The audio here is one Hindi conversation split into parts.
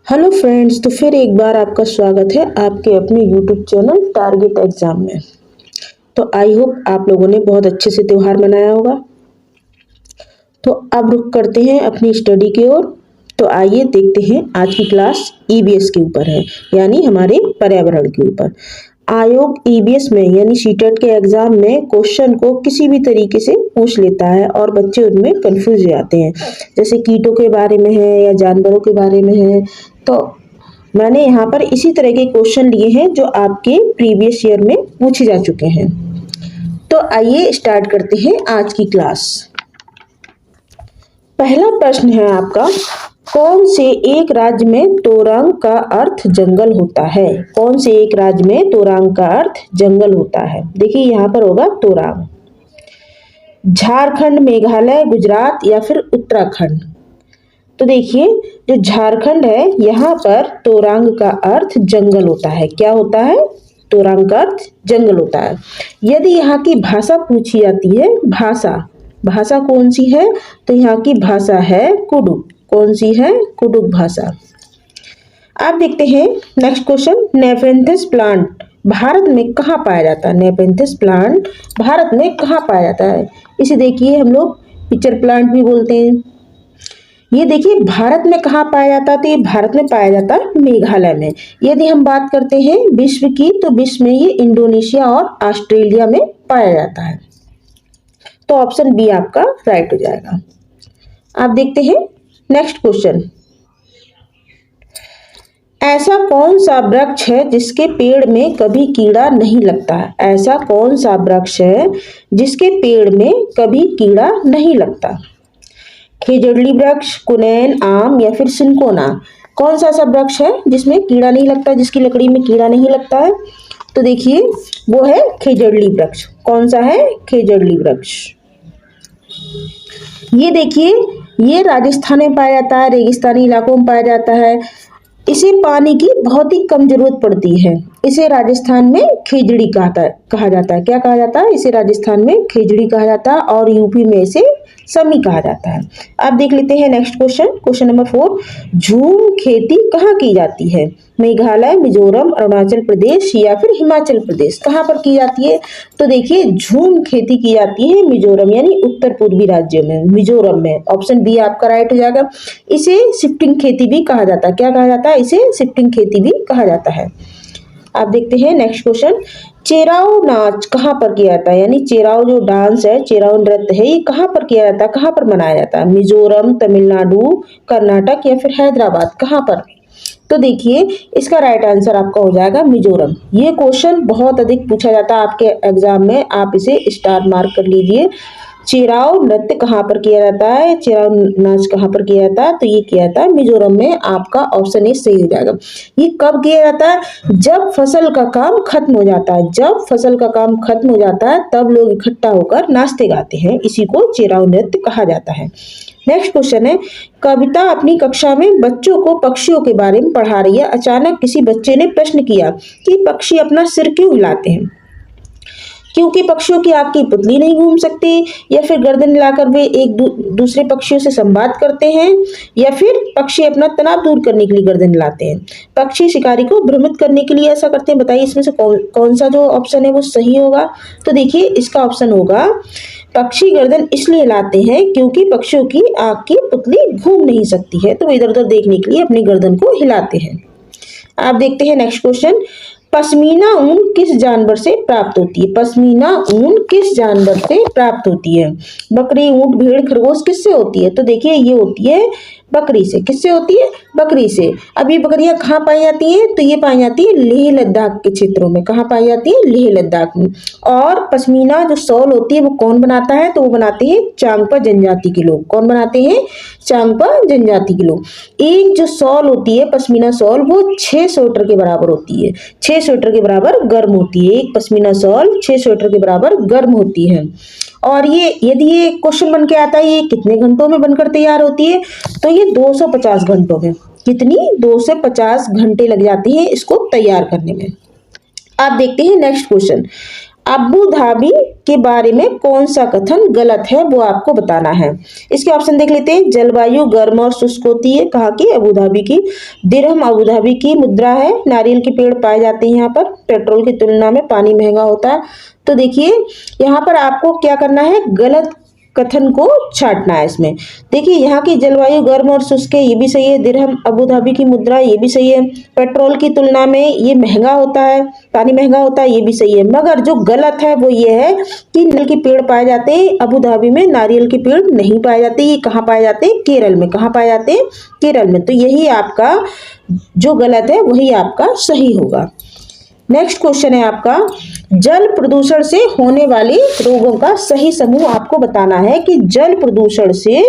हेलो फ्रेंड्स, तो फिर एक बार आपका स्वागत है आपके अपने यूट्यूब चैनल टारगेट एग्जाम में। तो आई होप आप लोगों ने बहुत अच्छे से त्यौहार मनाया होगा। तो अब रुक करते हैं अपनी स्टडी की ओर। तो आइए देखते हैं आज की क्लास ईबीएस के ऊपर है, यानी हमारे पर्यावरण के ऊपर। आयोग ईबीएस में यानी सीटेट के एग्जाम में क्वेश्चन को किसी भी तरीके से पूछ लेता है और बच्चे उनमें कंफ्यूज हो जाते हैं। जैसे कीटों के बारे में है या जानवरों के बारे में है। तो मैंने यहाँ पर इसी तरह के क्वेश्चन लिए हैं जो आपके प्रीवियस ईयर में पूछे जा चुके हैं। तो आइए स्टार्ट करते हैं आज की क्लास। पहला प्रश्न है आपका, कौन से एक राज्य में तोरंग का अर्थ जंगल होता है? कौन से एक राज्य में तोरंग का अर्थ जंगल होता है? देखिए यहाँ पर होगा तोरंग। झारखंड, मेघालय, गुजरात या फिर उत्तराखंड? तो देखिए जो झारखंड है यहाँ पर तोरंग का अर्थ जंगल होता है। क्या होता है? तोरंग का अर्थ जंगल होता है। यदि यहाँ की भाषा पूछी जाती है, भाषा कौन सी है? तो यहाँ की भाषा है कुडुक। कौन सी है? कुडुक भाषा। आप देखते हैं next question, Nepenthes plant Bharat में कहाँ पाया जाता है? नेपेंथिस प्लांट भारत में कहाँ पाया जाता है? इसे देखिए हम लोग पिक्चर प्लांट भी बोलते हैं। ये देखिए भारत में कहाँ पाया जाता है? तो ये भारत में पाया जाता है मेघालय में। यदि हम बात करते हैं विश्व की, तो विश्व में ये इंडोनेशिया और ऑस्ट्रेलिया में पाया जाता है। तो ऑप्शन बी आपका राइट हो जाएगा। आप देखते हैं नेक्स्ट क्वेश्चन, ऐसा कौन सा वृक्ष है जिसके पेड़ में कभी कीड़ा नहीं लगता? ऐसा कौन सा वृक्ष है जिसके पेड़ में कभी कीड़ा नहीं लगता? खेजड़ली वृक्ष, कुनैन, आम या फिर सिनकोना? कौन सा ऐसा वृक्ष है जिसमें कीड़ा नहीं लगता, जिसकी लकड़ी में कीड़ा नहीं लगता है? तो देखिए वो है खेजड़ली वृक्ष। कौन सा है? खेजड़ली वृक्ष। ये देखिए ये राजस्थान में पाया जाता है, रेगिस्तानी इलाकों में पाया जाता है। इसे पानी की बहुत ही कम जरूरत पड़ती है। इसे राजस्थान में खेजड़ी कहा जाता है। क्या कहा जाता है? इसे राजस्थान में खेजड़ी कहा जाता है और यूपी में इसे समी कहा जाता है। आप देख लेते हैं नेक्स्ट क्वेश्चन, क्वेश्चन नंबर 4, झूम खेती कहाँ की जाती है? मेघालय, मिजोरम, अरुणाचल प्रदेश या फिर हिमाचल प्रदेश? कहाँ पर की जाती है? तो देखिए झूम खेती की जाती है मिजोरम यानी उत्तर पूर्वी राज्य में, मिजोरम में। ऑप्शन बी आपका राइट हो जाएगा। इसे शिफ्टिंग खेती भी कहा जाता है। क्या कहा जाता है? इसे शिफ्टिंग खेती भी कहा जाता है। आप देखते हैं नेक्स्ट क्वेश्चन, चेराव नाच कहाँ पर किया जाता है? यानी चेराव जो डांस है, चेराव नृत्य है, ये कहाँ पर किया जाता है, कहाँ पर मनाया जाता है? मिजोरम, तमिलनाडु, कर्नाटक या फिर हैदराबाद? कहाँ पर? तो देखिए इसका राइट आंसर आपका हो जाएगा मिजोरम। ये क्वेश्चन बहुत अधिक पूछा जाता है आपके एग्जाम में, आप इसे स्टार मार्क कर लीजिए। चेराव नृत्य कहाँ पर किया जाता है, चेराव नाच कहाँ पर किया जाता है? तो ये किया जाता है मिजोरम में। आपका ऑप्शन ए सही हो जाएगा। ये कब किया जाता है? जब फसल का काम खत्म हो जाता है। जब फसल का काम खत्म हो जाता है तब लोग इकट्ठा होकर नाचते गाते हैं। इसी को चेराव नृत्य कहा जाता है। नेक्स्ट क्वेश्चन है, कविता अपनी कक्षा में बच्चों को पक्षियों के बारे में पढ़ा रही है। अचानक किसी बच्चे ने प्रश्न किया कि पक्षी अपना सिर क्यों हिलाते हैं? क्योंकि पक्षियों की आग की पुतली नहीं घूम सकती, या फिर गर्दन हिलाकर वे एक दूसरे पक्षियों से संवाद करते हैं, या फिर पक्षी अपना तनाव दूर करने के लिए गर्दन हिलाते हैं। पक्षी शिकारी को भ्रमित करने के लिए ऐसा करते हैं। बताइए इसमें से कौन सा जो ऑप्शन है वो सही होगा? तो देखिए इसका ऑप्शन होगा, पक्षी गर्दन इसलिए हिलाते हैं क्योंकि पक्षियों की आग की पुतली घूम नहीं सकती है, तो वे इधर उधर देखने के लिए अपनी गर्दन को हिलाते हैं। आप देखते हैं नेक्स्ट क्वेश्चन, पश्मीना ऊन किस जानवर से प्राप्त होती है? पश्मीना ऊन किस जानवर से प्राप्त होती है? बकरी, ऊंट, भेड़, खरगोश? किससे होती है? तो देखिए ये होती है बकरी से। किससे होती है? बकरी से। अब ये बकरियां कहाँ पाई जाती हैं? तो ये पाई जाती है लेह लद्दाख के क्षेत्रों में। कहाँ पाई जाती है? लेह लद्दाख में। और पश्मीना जो शॉल होती है वो कौन बनाता है? तो वो बनाते हैं चांगपा जनजाति के लोग। कौन बनाते हैं? चांगपा जनजाति के लोग। एक जो शॉल होती है पश्मीना शॉल, वो 6 स्वेटर के बराबर होती है। 6 स्वेटर के बराबर गर्म होती है। एक पश्मीना शॉल 6 स्वेटर के बराबर गर्म होती है। और ये यदि ये क्वेश्चन बन के आता है, ये कितने घंटों में बनकर तैयार होती है? तो ये 250 घंटों में। कितनी? 250 घंटे लग जाते हैं इसको तैयार करने में। आप देखते हैं नेक्स्ट क्वेश्चन, अबू धाबी के बारे में कौन सा कथन गलत है वो आपको बताना है। इसके ऑप्शन देख लेते हैं। जलवायु गर्म और शुष्क होती है, कहाँ की? अबू धाबी की। दिरहम अबू धाबी की मुद्रा है। नारियल के पेड़ पाए जाते हैं यहाँ पर। पेट्रोल की तुलना में पानी महंगा होता है। तो देखिए यहाँ पर आपको क्या करना है, गलत कथन को छांटना है इसमें। देखिए यहाँ की जलवायु गर्म और शुष्क है, ये भी सही है। दिरहम अबू धाबी की मुद्रा, ये भी सही है। पेट्रोल की तुलना में ये महंगा होता है, पानी महंगा होता है, ये भी सही है। मगर जो गलत है वो ये है कि नारियल के पेड़ पाए जाते हैं अबू धाबी में, नारियल के पेड़ नहीं पाए जाते। ये कहाँ पाए जाते हैं? केरल में। कहाँ पाए जाते हैं? केरल में। तो यही आपका जो गलत है वही आपका सही होगा। नेक्स्ट क्वेश्चन है आपका, जल प्रदूषण से होने वाले रोगों का सही समूह आपको बताना है कि जल प्रदूषण से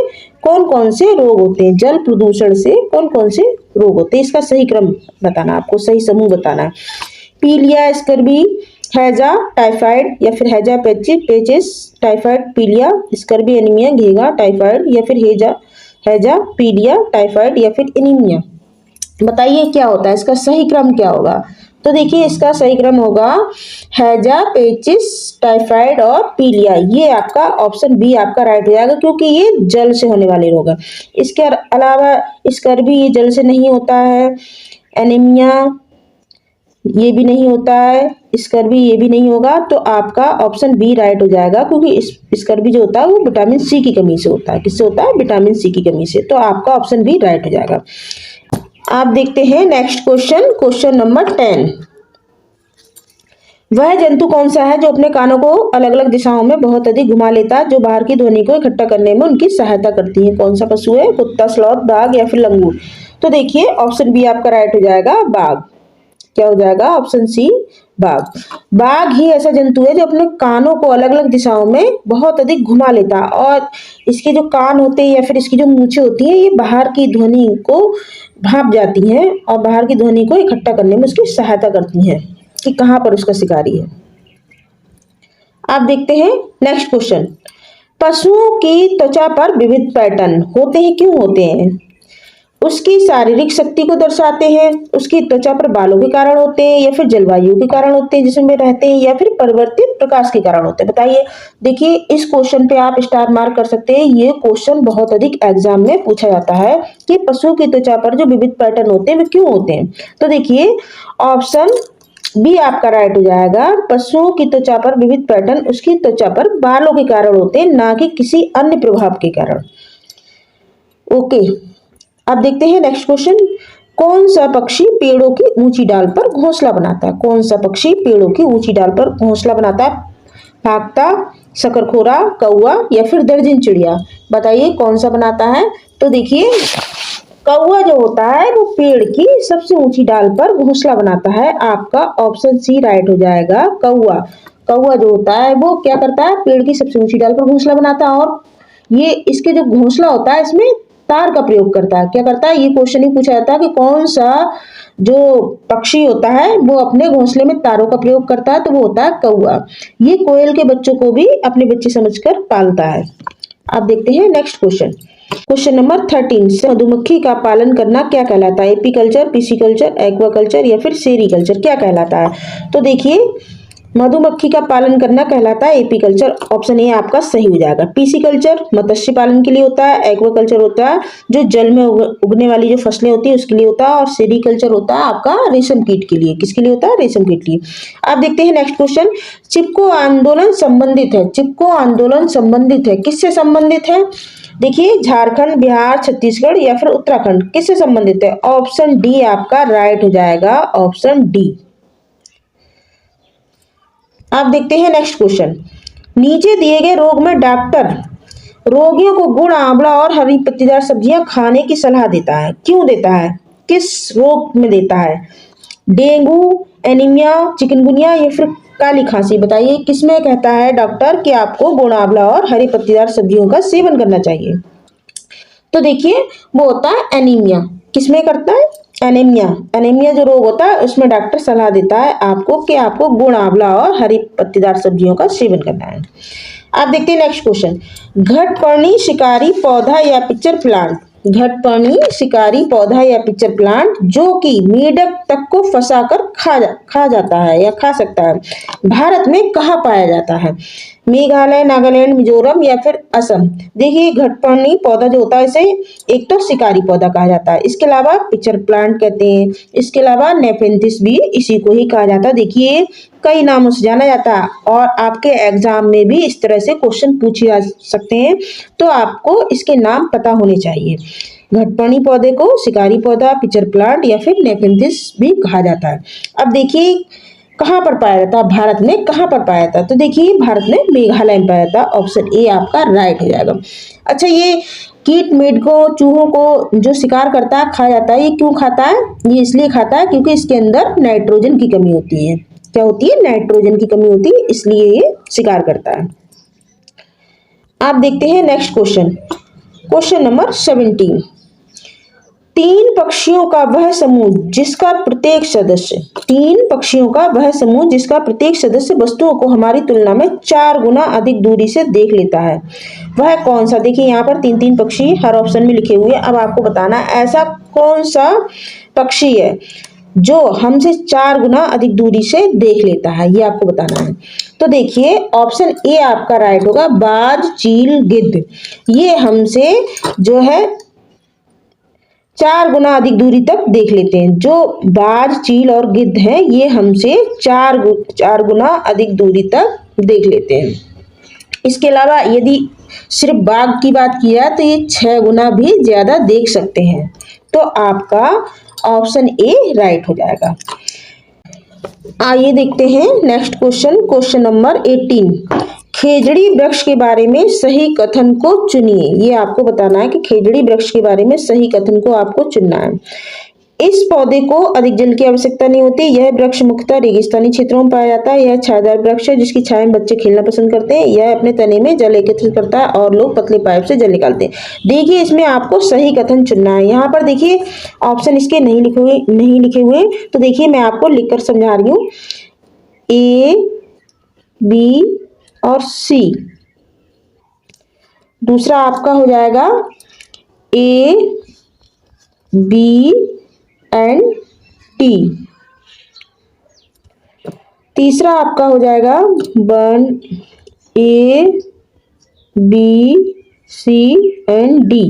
कौन कौन से रोग होते हैं। जल प्रदूषण से कौन कौन से रोग होते हैं, इसका सही क्रम बताना, आपको सही समूह बताना है। पीलिया, स्कर्वी, हैजा, टाइफाइड या फिर हैजा पेचिस, टाइफाइड, पीलिया, स्कर्वी, एनीमिया, घेगा, टाइफाइड या फिर हैजा, पीलिया, टाइफाइड या फिर एनीमिया। बताइए क्या होता है, इसका सही क्रम क्या होगा? तो देखिए इसका सही क्रम होगा हैजा, पेचिस, टाइफाइड और पीलिया। ये आपका ऑप्शन बी आपका राइट हो जाएगा, क्योंकि ये जल से होने वाले रोग है। इसके अलावा स्कर्वी ये जल से नहीं होता है, एनीमिया ये भी नहीं होता है, स्कर्वी ये भी नहीं होगा। तो आपका ऑप्शन बी राइट हो जाएगा, क्योंकि स्कर्वी जो होता है वो विटामिन सी की कमी से होता है। किससे होता है? विटामिन सी की कमी से। तो आपका ऑप्शन बी राइट हो जाएगा। आप देखते हैं नेक्स्ट क्वेश्चन, क्वेश्चन नंबर 10। वह जंतु कौन सा है जो अपने कानों को अलग अलग दिशाओं में बहुत अधिक घुमा लेता है, जो बाहर की ध्वनि को इकट्ठा करने में उनकी सहायता करती है? कौन सा पशु है? कुत्ता, स्लॉथ, बाघ या फिर लंगूर? तो देखिए ऑप्शन बी आपका राइट हो जाएगा, बाघ। क्या हो जाएगा? ऑप्शन सी, बाघ। बाघ ही ऐसा जंतु है जो अपने कानों को अलग अलग दिशाओं में बहुत अधिक घुमा लेता है, और इसके जो कान होते हैं या फिर इसकी जो मूंछें होती हैं, ये बाहर की ध्वनि को भाप जाती हैं और बाहर की ध्वनि को इकट्ठा करने में उसकी सहायता करती हैं कि कहाँ पर उसका शिकारी है। आप देखते हैं नेक्स्ट क्वेश्चन, पशुओं की त्वचा पर विविध पैटर्न होते हैं, क्यों होते हैं? उसकी शारीरिक शक्ति को दर्शाते हैं, उसकी त्वचा पर बालों के कारण होते हैं, या फिर जलवायु के कारण होते हैं जिसमें रहते हैं, या फिर परिवर्तित प्रकाश के कारण होते हैं? बताइए। देखिए इस क्वेश्चन पे आप स्टार मार्क कर सकते हैं। ये क्वेश्चन बहुत अधिक एग्जाम में पूछा जाता है कि पशुओं की त्वचा पर जो विविध पैटर्न होते हैं वे क्यों होते हैं। तो देखिए ऑप्शन बी आपका राइट हो जाएगा। पशुओं की त्वचा पर विविध पैटर्न उसकी त्वचा पर बालों के कारण होते हैं, ना कि किसी अन्य प्रभाव के कारण। ओके, अब देखते हैं नेक्स्ट क्वेश्चन, कौन सा पक्षी पेड़ों की ऊंची डाल पर घोंसला बनाता है? कौन सा पक्षी पेड़ों की ऊंची डाल पर घोंसला बनाता है? भागता, शकरखोरा, कौवा या फिर दर्जन चिड़िया? बताइए कौन सा बनाता है? तो देखिए कौवा जो होता है वो पेड़ की सबसे ऊंची डाल पर घोंसला बनाता है। आपका ऑप्शन सी राइट हो जाएगा, कौवा। कौवा जो होता है वो क्या करता है? पेड़ की सबसे ऊंची डाल पर घोंसला बनाता है, और ये इसके जो घोंसला होता है इसमें तार का प्रयोग करता है। क्या करता है? ये क्वेश्चन ही पूछा जाता है कि कौन सा जो पक्षी होता है वो अपने घोंसले में तारों का प्रयोग करता है, तो वो होता है कौवा। ये कोयल के बच्चों को भी अपने बच्चे समझकर पालता है। आप देखते हैं नेक्स्ट क्वेश्चन, क्वेश्चन नंबर 13। मधुमक्खी का पालन करना क्या कहलाता है? एपीकल्चर, पिसिकल्चर, एक्वाकल्चर या फिर सेरीकल्चर क्या कहलाता है? तो देखिए मधुमक्खी का पालन करना कहलाता है एपीकल्चर। ऑप्शन ए आपका सही हो जाएगा। पिसिकल्चर मत्स्य पालन के लिए होता है, एक्वाकल्चर होता है जो जल में उगने वाली जो फसलें होती है उसके लिए होता है, और सेरीकल्चर होता है आपका रेशम कीट के लिए। किसके लिए होता है? रेशम कीट के लिए। आप देखते हैं नेक्स्ट क्वेश्चन, चिपको आंदोलन संबंधित है। चिपको आंदोलन संबंधित है, किससे संबंधित है? देखिए झारखंड, बिहार, छत्तीसगढ़ या फिर उत्तराखंड, किससे संबंधित है? ऑप्शन डी आपका राइट हो जाएगा, ऑप्शन डी। आप देखते हैं नेक्स्ट क्वेश्चन, नीचे दिए गए रोग में डॉक्टर रोगियों को गुड़, आंवला और हरी पत्तेदार सब्जियां खाने की सलाह देता है, क्यों देता है? किस रोग में देता है? डेंगू, एनीमिया, चिकनगुनिया या फिर काली खांसी? बताइए किसमें कहता है डॉक्टर कि आपको गुड़, आंवला और हरी पत्तेदार सब्जियों का सेवन करना चाहिए? तो देखिए वो होता है एनीमिया। किसमें करता है? एनीमिया। एनीमिया जो रोग होता है उसमें डॉक्टर सलाह देता है आपको कि आपको गुड़, आंवला और हरी पत्तेदार सब्जियों का सेवन करना है। आप देखते हैं नेक्स्ट क्वेश्चन, घटपर्णी शिकारी पौधा या पिक्चर प्लांट घटपानी शिकारी पौधा या पिक्चर प्लांट जो कि मेढक तक को फंसाकर खा जाता है या खा सकता है, भारत में कहाँ पाया जाता है? मेघालय, नागालैंड, मिजोरम या फिर असम। देखिए घटपानी पौधा जो होता है इसे एक तो शिकारी पौधा कहा जाता है, इसके अलावा पिक्चर प्लांट कहते हैं, इसके अलावा नेफेंथिस भी इसी को ही कहा जाता है। देखिए कई नामों से जाना जाता है और आपके एग्जाम में भी इस तरह से क्वेश्चन पूछे जा सकते हैं, तो आपको इसके नाम पता होने चाहिए। घटपानी पौधे को शिकारी पौधा, पिक्चर प्लांट या फिर नेफेंथिस भी कहा जाता है। अब देखिए कहाँ पर पाया जाता है, भारत में कहाँ पर पाया जाता है? तो देखिए भारत में मेघालय में पाया जाता है। ऑप्शन ए आपका राइट हो जाएगा। अच्छा, ये कीट मेढकों चूहों को जो शिकार करता है खा जाता है, ये क्यों खाता है? ये इसलिए खाता है क्योंकि इसके अंदर नाइट्रोजन की कमी होती है। क्या होती है? नाइट्रोजन की कमी होती है, इसलिए ये शिकार करता है। आप देखते हैं नेक्स्ट क्वेश्चन, क्वेश्चन नंबर 17। तीन पक्षियों का वह समूह जिसका प्रत्येक सदस्य वस्तुओं को हमारी तुलना में 4 गुना अधिक दूरी से देख लेता है, वह कौन सा? देखिए यहाँ पर तीन पक्षी हर ऑप्शन में लिखे हुए हैं। अब आपको बताना है ऐसा कौन सा पक्षी है जो हमसे 4 गुना अधिक दूरी से देख लेता है, ये आपको बताना है। तो देखिए ऑप्शन ए आपका राइट होगा, बाज, चील, गिद्ध। ये हमसे जो है 4 गुना अधिक दूरी तक देख लेते हैं। जो बाज, चील और गिद्ध हैं ये हमसे 4 गुना अधिक दूरी तक देख लेते हैं। इसके अलावा यदि सिर्फ बाघ की बात की जाए तो ये 6 गुना भी ज्यादा देख सकते हैं। तो आपका ऑप्शन ए राइट हो जाएगा। आइए देखते हैं नेक्स्ट क्वेश्चन, क्वेश्चन नंबर 18। खेजड़ी वृक्ष के बारे में सही कथन को चुनिए। ये आपको बताना है कि खेजड़ी वृक्ष के बारे में सही कथन को आपको चुनना है। इस पौधे को अधिक जल की आवश्यकता नहीं होती। यह वृक्ष मुख्यतः रेगिस्तानी क्षेत्रों में पाया जाता है। यह छायादार वृक्ष है जिसकी छाया में बच्चे खेलना पसंद करते हैं। यह अपने तने में जल एकत्रित करता है और लोग पतले पाइप से जल निकालते हैं। देखिए इसमें आपको सही कथन चुनना है। यहाँ पर देखिए ऑप्शन इसके नहीं लिखे हुए, तो देखिए मैं आपको लिखकर समझा रही हूँ। ए, बी और सी। दूसरा आपका हो जाएगा ए, बी एंड टी। तीसरा आपका हो जाएगा 1 ए, बी, सी एंड डी।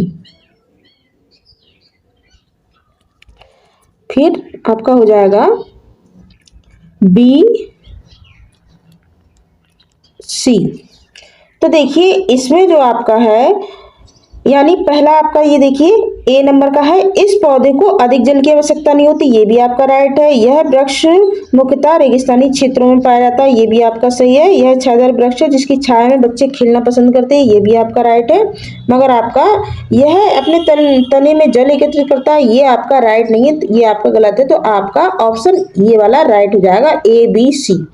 फिर आपका हो जाएगा बी, सी। तो देखिए इसमें जो आपका है यानी पहला आपका ये देखिए ए नंबर का है, इस पौधे को अधिक जल की आवश्यकता नहीं होती, ये भी आपका राइट है। यह वृक्ष मुख्यतः रेगिस्तानी क्षेत्रों में पाया जाता है, ये भी आपका सही है। यह छायादार वृक्ष है जिसकी छाया में बच्चे खेलना पसंद करते हैं, ये भी आपका राइट है। मगर आपका यह अपने तने में जल एकत्रित करता है, ये आपका राइट नहीं है, ये आपका गलत है। तो आपका ऑप्शन ये वाला राइट हो जाएगा, ए, बी, सी,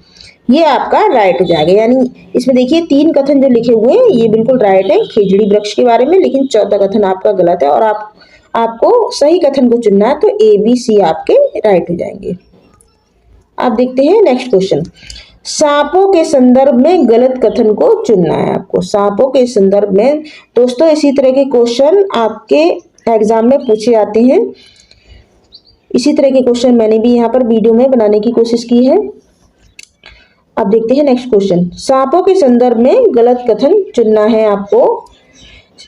ये आपका राइट हो जाएगा। यानी इसमें देखिए 3 कथन जो लिखे हुए हैं ये बिल्कुल राइट है खेजड़ी वृक्ष के बारे में, लेकिन 14 कथन आपका गलत है और आपको सही कथन को चुनना है। तो ए, बी, सी आपके राइट हो जाएंगे। आप देखते हैं नेक्स्ट क्वेश्चन, सांपों के संदर्भ में गलत कथन को चुनना है आपको। सांपों के संदर्भ में दोस्तों इसी तरह के क्वेश्चन आपके एग्जाम में पूछे जाते हैं। इसी तरह के क्वेश्चन मैंने भी यहाँ पर वीडियो में बनाने की कोशिश की है। अब देखते हैं नेक्स्ट क्वेश्चन, सांपों के संदर्भ में गलत कथन चुनना है आपको।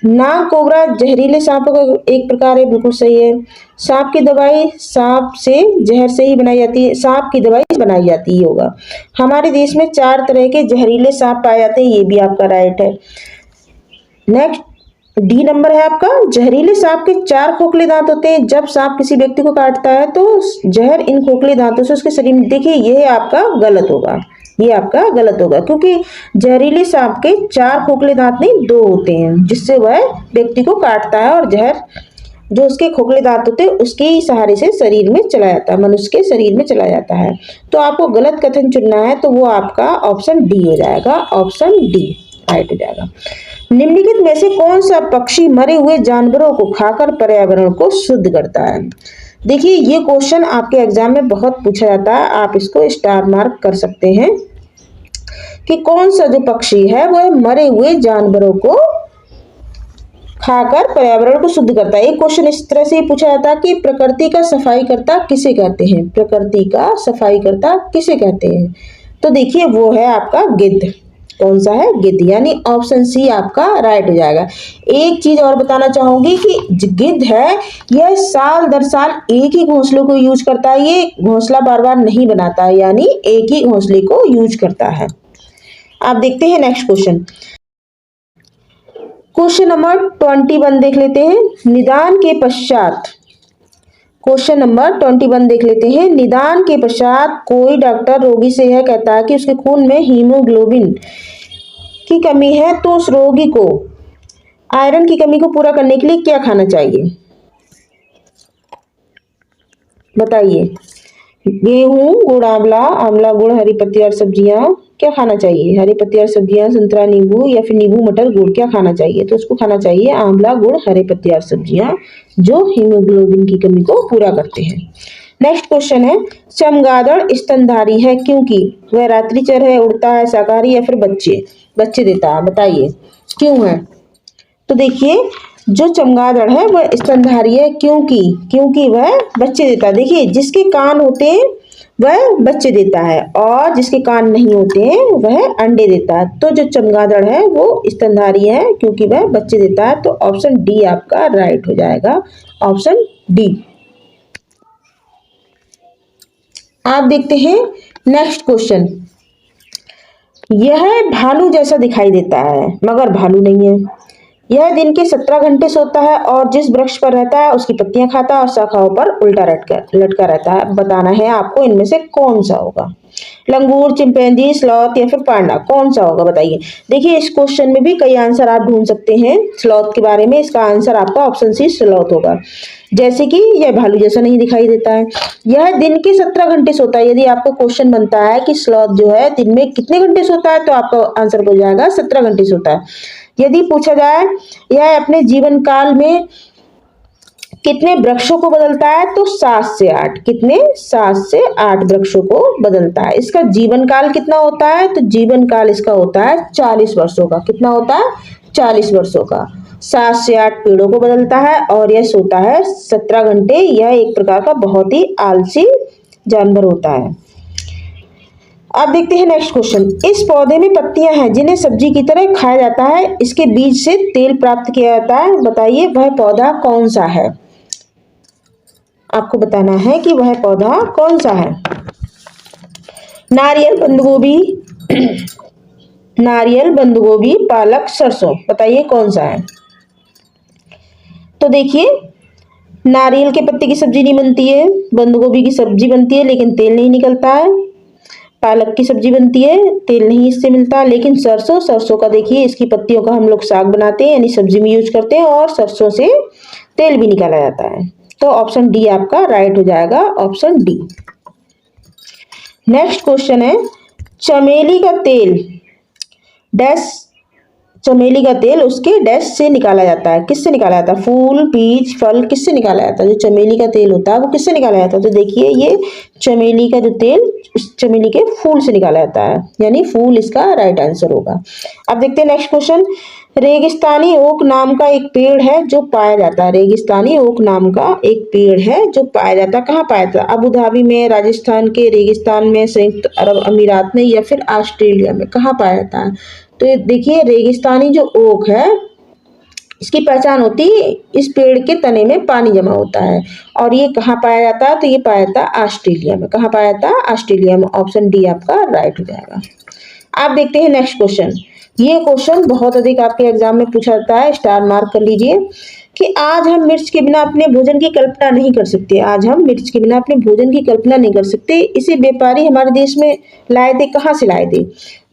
नाग कोबरा जहरीले सांपों का एक प्रकार है, बिल्कुल सही है। सांप की दवाई सांप से जहर से ही बनाई जाती है, सांप की दवाई बनाई जाती ही होगा। हमारे देश में 4 तरह के जहरीले सांप पाए जाते हैं, ये भी आपका राइट है। नेक्स्ट डी नंबर है आपका, जहरीले सांप के 4 खोखले दांत होते हैं। जब सांप किसी व्यक्ति को काटता है तो जहर इन खोखले दांतों से उसके शरीर में, देखिए यह आपका गलत होगा, ये आपका गलत होगा क्योंकि जहरीले सांप के 4 खोखले दांत नहीं 2 होते हैं जिससे वह व्यक्ति को काटता है और जहर जो उसके खोखले दांत होते हैं उसके ही सहारे से शरीर में चला जाता है, मनुष्य के शरीर में चला जाता है। तो आपको गलत कथन चुनना है, तो वो आपका ऑप्शन डी हो जाएगा, ऑप्शन डी राइट हो जाएगा। निम्नलिखित में से कौन सा पक्षी मरे हुए जानवरों को खाकर पर्यावरण को शुद्ध करता है? देखिए ये क्वेश्चन आपके एग्जाम में बहुत पूछा जाता है, आप इसको स्टार मार्क कर सकते हैं कि कौन सा जो पक्षी है वह मरे हुए जानवरों को खाकर पर्यावरण को शुद्ध करता है। एक क्वेश्चन इस तरह से पूछा जाता है कि प्रकृति का सफाई करता किसे कहते हैं? प्रकृति का सफाई करता किसे कहते हैं? तो देखिए वो है आपका गिद्ध। कौन सा है? गिद्ध, यानी ऑप्शन सी आपका राइट हो जाएगा। एक चीज और बताना चाहूंगी कि गिद्ध है यह साल दर साल एक ही घोंसले को यूज करता है, ये घोंसला बार बार नहीं बनाता है, यानी एक ही घोंसले को यूज करता है। आप देखते हैं नेक्स्ट क्वेश्चन। क्वेश्चन नंबर 21 देख लेते हैं। निदान के पश्चात, क्वेश्चन नंबर 21 देख लेते हैं। निदान के पश्चात कोई डॉक्टर रोगी से यह कहता है कि उसके खून में हीमोग्लोबिन की कमी है, तो उस रोगी को आयरन की कमी को पूरा करने के लिए क्या खाना चाहिए? बताइए। गेहूं, गुड़, आंवला, आंवला गुड़, हरी पत्ती और सब्जियां, क्या खाना चाहिए? हरी पत्ती और सब्जियां, संतरा, नींबू या फिर नींबू, मटर, गुड़, क्या खाना चाहिए? तो उसको खाना चाहिए आंवला, गुड़, हरी पत्ती और सब्जियां, जो हीमोग्लोबिन की कमी को पूरा करते हैं। नेक्स्ट क्वेश्चन है, चमगादड़ स्तनधारी है क्योंकि वह रात्रिचर है, उड़ता है, शाकाहारी या फिर बच्चे देता है। बताइए क्यों है? तो देखिए जो चमगादड़ है वह स्तनधारी है क्योंकि वह बच्चे देता है। देखिए जिसके कान होते हैं वह बच्चे देता है और जिसके कान नहीं होते हैं वह अंडे देता है। तो जो चमगादड़ है वो स्तनधारी है क्योंकि वह बच्चे देता है। तो ऑप्शन डी आपका राइट हो जाएगा, ऑप्शन डी। आप देखते हैं नेक्स्ट क्वेश्चन। यह भालू जैसा दिखाई देता है मगर भालू नहीं है। यह दिन के 17 घंटे सोता है और जिस वृक्ष पर रहता है उसकी पत्तियां खाता है और शाखाओं पर उल्टा लटका रहता है। बताना है आपको इनमें से कौन सा होगा? लंगूर, चिंपैंजी, स्लॉथ या फिर पांडा, कौन सा होगा? बताइए। देखिए इस क्वेश्चन में भी कई आंसर आप ढूंढ सकते हैं स्लॉथ के बारे में। इसका आंसर आपका ऑप्शन सी स्लॉथ होगा। जैसे कि यह भालू जैसा नहीं दिखाई देता है, यह दिन के 17 घंटे सोता है। यदि आपको क्वेश्चन बनता है कि स्लॉथ जो है दिन में कितने घंटे सोता है तो आपका आंसर हो जाएगा 17 घंटे सोता है। यदि पूछा जाए यह अपने जीवन काल में कितने वृक्षों को बदलता है तो 7 से 8। कितने? 7 से 8 वृक्षों को बदलता है। इसका जीवन काल कितना होता है? तो जीवन काल इसका होता है 40 वर्षों का। कितना होता है? 40 वर्षों का। 7 से 8 पेड़ों को बदलता है और यह सोता है 17 घंटे। यह एक प्रकार का बहुत ही आलसी जानवर होता है। अब देखते हैं नेक्स्ट क्वेश्चन। इस पौधे में पत्तियां हैं जिन्हें सब्जी की तरह खाया जाता है। इसके बीज से तेल प्राप्त किया जाता है। बताइए वह पौधा कौन सा है? आपको बताना है कि वह पौधा कौन सा है। नारियल, बंद गोभी नारियल, बंद गोभी, पालक, सरसों, बताइए कौन सा है? तो देखिए नारियल के पत्ते की सब्जी नहीं बनती है, बंद गोभी की सब्जी बनती है लेकिन तेल नहीं निकलता है, पालक की सब्जी बनती है तेल नहीं इससे मिलता, लेकिन सरसों का देखिए इसकी पत्तियों का हम लोग साग बनाते हैं यानी सब्जी में यूज करते हैं और सरसों से तेल भी निकाला जाता है। तो ऑप्शन डी आपका राइट हो जाएगा, ऑप्शन डी। नेक्स्ट क्वेश्चन है, चमेली का तेल डैश, चमेली का तेल उसके डैश से निकाला जाता है। किससे निकाला जाता है? फूल, बीज, फल, किससे निकाला जाता है? जो चमेली का तेल होता है वो किससे निकाला जाता है? तो देखिए ये चमेली का जो तेल चमेली के फूल से निकाला जाता है, यानी फूल इसका राइट आंसर होगा। अब देखते हैं नेक्स्ट क्वेश्चन। रेगिस्तानी ओक नाम का एक पेड़ है जो पाया जाता है। रेगिस्तानी ओक नाम का एक पेड़ है जो पाया जाता है। कहाँ पाया जाता है? अबू धाबी में, राजस्थान के रेगिस्तान में, संयुक्त अरब अमीरात में या फिर ऑस्ट्रेलिया में, कहाँ पाया जाता है? तो देखिए रेगिस्तानी जो ओक है इसकी पहचान होती है इस पेड़ के तने में पानी जमा होता है और ये कहाँ पाया जाता है? तो ये पाया जाता है ऑस्ट्रेलिया में। कहाँ पाया जाता है? ऑस्ट्रेलिया में। ऑप्शन डी आपका राइट हो जाएगा। आप देखते हैं नेक्स्ट क्वेश्चन। ये क्वेश्चन बहुत अधिक आपके एग्जाम में पूछा जाता है, स्टार मार्क कर लीजिए कि आज हम मिर्च के बिना अपने भोजन की कल्पना नहीं कर सकते। आज हम मिर्च के बिना अपने भोजन की कल्पना नहीं कर सकते। इसे व्यापारी हमारे देश में लाए थे। कहाँ से लाए थे?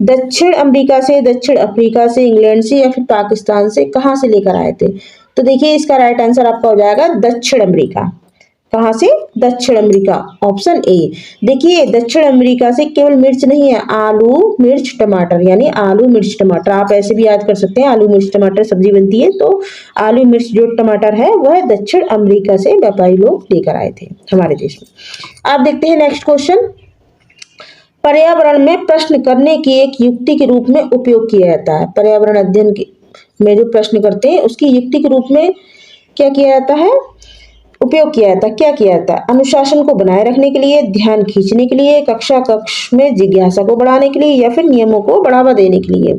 दक्षिण अमेरिका से, दक्षिण अफ्रीका से, इंग्लैंड से या फिर पाकिस्तान से, कहाँ से लेकर आए थे? तो देखिए इसका राइट आंसर आपका हो जाएगा दक्षिण अमेरिका। कहाँ से? दक्षिण अमेरिका, ऑप्शन ए। देखिए दक्षिण अमेरिका से केवल मिर्च नहीं है, आलू, मिर्च, टमाटर, यानी आलू, मिर्च, टमाटर। आप ऐसे भी याद कर सकते हैं, आलू, मिर्च, टमाटर सब्जी बनती है तो आलू, मिर्च जो टमाटर है वह दक्षिण अमेरिका से व्यापारी लोग लेकर आए थे हमारे देश में। आप देखते हैं नेक्स्ट क्वेश्चन। पर्यावरण में प्रश्न करने की एक युक्ति के रूप में उपयोग किया जाता है। पर्यावरण अध्ययन में जो प्रश्न करते हैं उसकी युक्ति के रूप में क्या किया जाता है, उपयोग किया जाता है। क्या किया जाता है? अनुशासन को बनाए रखने के लिए, ध्यान खींचने के लिए, कक्षा कक्ष में जिज्ञासा को बढ़ाने के लिए, या फिर नियमों को बढ़ावा देने के लिए।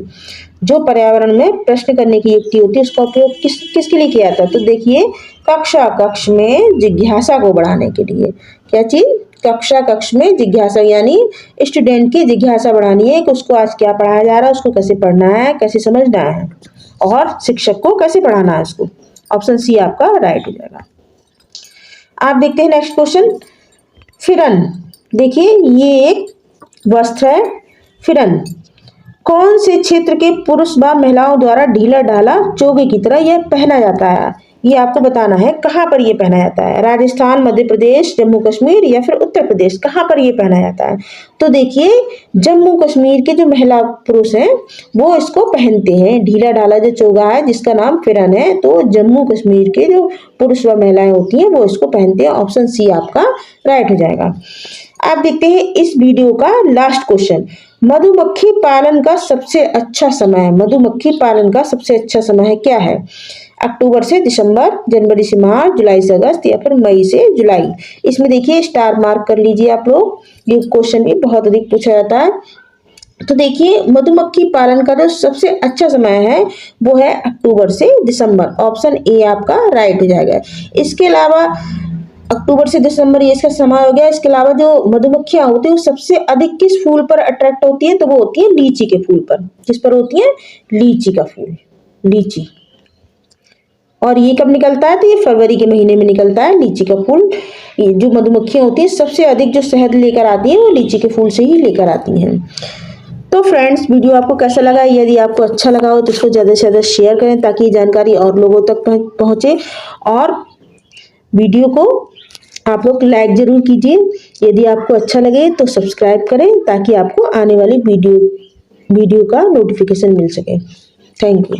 जो पर्यावरण में प्रश्न करने की युक्ति होती है उसका उपयोग किसके लिए किया जाता है? तो देखिए, कक्षा कक्ष में जिज्ञासा को बढ़ाने के लिए। क्या चीज? कक्षा कक्ष में जिज्ञासा, यानी स्टूडेंट की जिज्ञासा बढ़ानी है कि उसको आज क्या पढ़ाया जा रहा है, उसको कैसे पढ़ना है, कैसे समझना है, और शिक्षक को कैसे पढ़ाना है उसको। ऑप्शन सी आपका राइट हो जाएगा। आप देखते हैं नेक्स्ट क्वेश्चन। फिरन, देखिए ये एक वस्त्र है। फिरन कौन से क्षेत्र के पुरुष व महिलाओं द्वारा ढीला ढाला चोगे की तरह यह पहना जाता है? ये आपको बताना है कहाँ पर ये पहना जाता है। राजस्थान, मध्य प्रदेश, जम्मू कश्मीर, या फिर उत्तर प्रदेश, कहाँ पर ये पहना जाता है? तो देखिए, जम्मू कश्मीर के जो महिला पुरुष हैं वो इसको पहनते हैं। ढीला ढाला जो चोगा है जिसका नाम फिरन है, तो जम्मू कश्मीर के जो पुरुष व महिलाएं होती हैं वो इसको पहनते हैं। ऑप्शन सी आपका राइट हो जाएगा। आप देखते हैं इस वीडियो का लास्ट क्वेश्चन। मधुमक्खी पालन का सबसे अच्छा समय, मधुमक्खी पालन का सबसे अच्छा समय क्या है? अक्टूबर से दिसंबर, जनवरी से मार्च, जुलाई से अगस्त, या फिर मई से जुलाई। इसमें देखिए स्टार मार्क कर लीजिए आप लोग, ये क्वेश्चन भी बहुत अधिक पूछा जाता है। तो देखिए, मधुमक्खी पालन का जो सबसे अच्छा समय है वो है अक्टूबर से दिसंबर। ऑप्शन ए आपका राइट हो जाएगा। इसके अलावा अक्टूबर से दिसंबर ये इसका समय हो गया। इसके अलावा जो मधुमक्खियां होती है वो सबसे अधिक किस फूल पर अट्रैक्ट होती है? तो वो होती है लीची के फूल पर। किस पर होती है? लीची का फूल, लीची। और ये कब निकलता है? तो ये फरवरी के महीने में निकलता है लीची का फूल। जो मधुमक्खियां होती हैं सबसे अधिक जो शहद लेकर आती हैं वो लीची के फूल से ही लेकर आती हैं। तो फ्रेंड्स, वीडियो आपको कैसा लगा? यदि आपको अच्छा लगा हो तो इसको ज़्यादा से ज़्यादा शेयर करें ताकि ये जानकारी और लोगों तक पहुँचे। और वीडियो को आप लोग लाइक जरूर कीजिए। यदि आपको अच्छा लगे तो सब्सक्राइब करें ताकि आपको आने वाली वीडियो का नोटिफिकेशन मिल सके। Thank you.